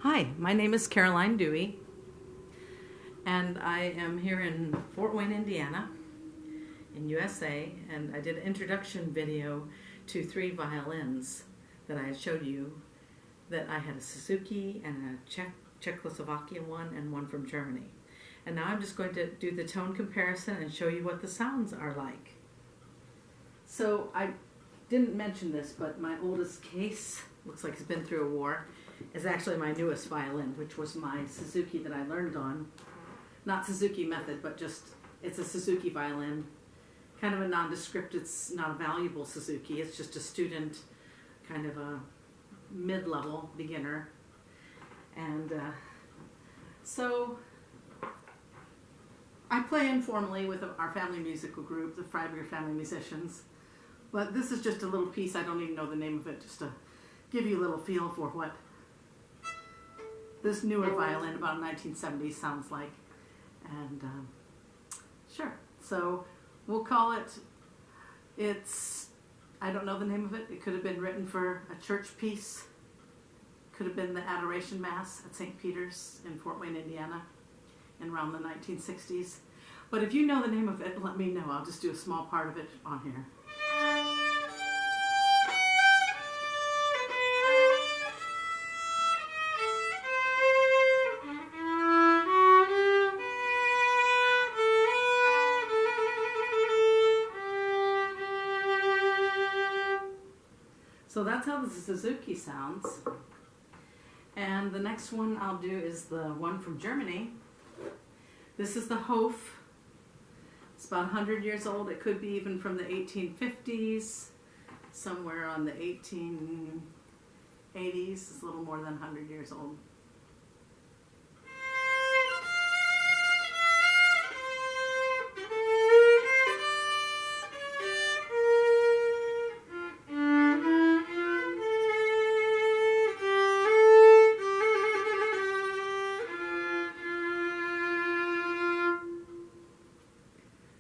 Hi, my name is Caroline Dewey, and I am here in Fort Wayne, Indiana, in USA, and I did an introduction video to 3 violins that I had showed you, that I had a Suzuki and a Czechoslovakian one and one from Germany. And now I'm just going to do the tone comparison and show you what the sounds are like. So I didn't mention this, but my oldest case, looks like it's been through a war, is actually my newest violin, which was my Suzuki that I learned on. Not Suzuki method, but just, it's a Suzuki violin. Kind of a nondescript, it's not a valuable Suzuki, it's just a student, kind of a mid-level beginner. And so I play informally with our family musical group, the Freiburger family musicians. But this is just a little piece, I don't even know the name of it, just to give you a little feel for what this newer violin about 1970s sounds like. And sure, so we'll call it, I don't know the name of it. It could have been written for a church piece. Could have been the Adoration Mass at St. Peter's in Fort Wayne, Indiana, in around the 1960s. But if you know the name of it, let me know. I'll just do a small part of it on here. So that's how the Suzuki sounds. And the next one I'll do is the one from Germany. This is the HOFF. It's about 100 years old. It could be even from the 1850s, somewhere on the 1880s. It's a little more than 100 years old.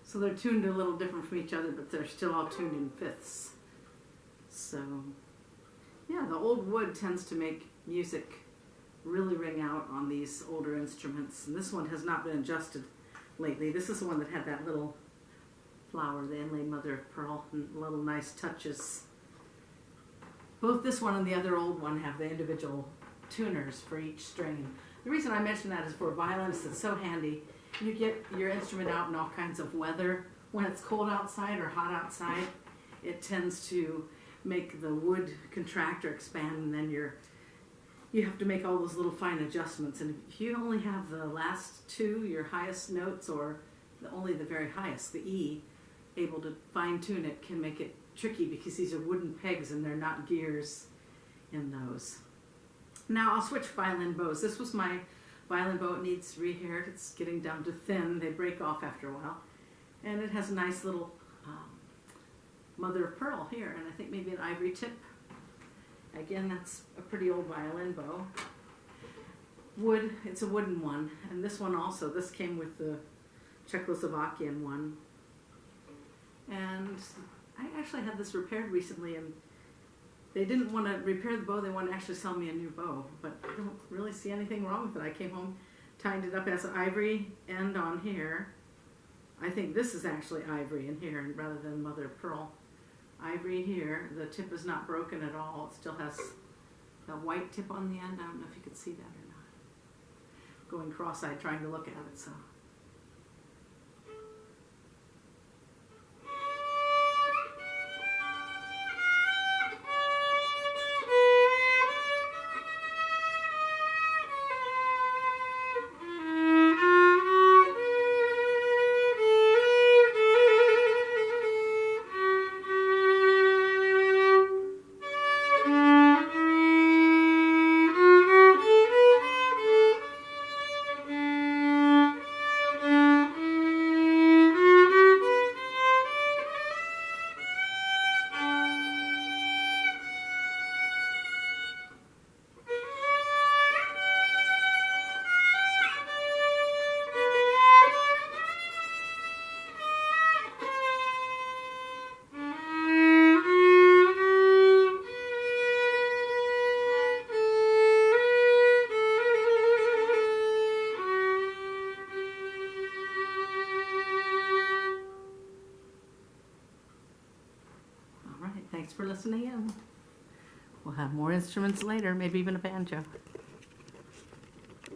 So they're tuned a little different from each other, but they're still all tuned in fifths. So, yeah, the old wood tends to make music really ring out on these older instruments. And this one has not been adjusted lately. This is the one that had that little flower, the inlaid mother of pearl, and little nice touches. Both this one and the other old one have the individual tuners for each string. The reason I mention that is for violinists, it's so handy. You get your instrument out in all kinds of weather. When it's cold outside or hot outside, it tends to make the wood contract or expand, and then you have to make all those little fine adjustments. And if you only have the last two, your highest notes, or only the very highest, the E, able to fine tune it can make it tricky, because these are wooden pegs and they're not gears in those. Now I'll switch violin bows. This was my violin bow. It needs rehaired. It's getting down to thin. They break off after a while. And it has a nice little mother of pearl here, and I think maybe an ivory tip. Again, that's a pretty old violin bow. Wood, it's a wooden one. And this one also, this came with the Czechoslovakian one. And I actually had this repaired recently, and they didn't want to repair the bow, they wanted to actually sell me a new bow, but I don't really see anything wrong with it. I came home, tied it up as an ivory end on here. I think this is actually ivory in here rather than mother of pearl. Ivory here, the tip is not broken at all. It still has a white tip on the end. I don't know if you can see that or not. Going cross-eyed trying to look at it, so. Thanks for listening in. We'll have more instruments later, maybe even a banjo.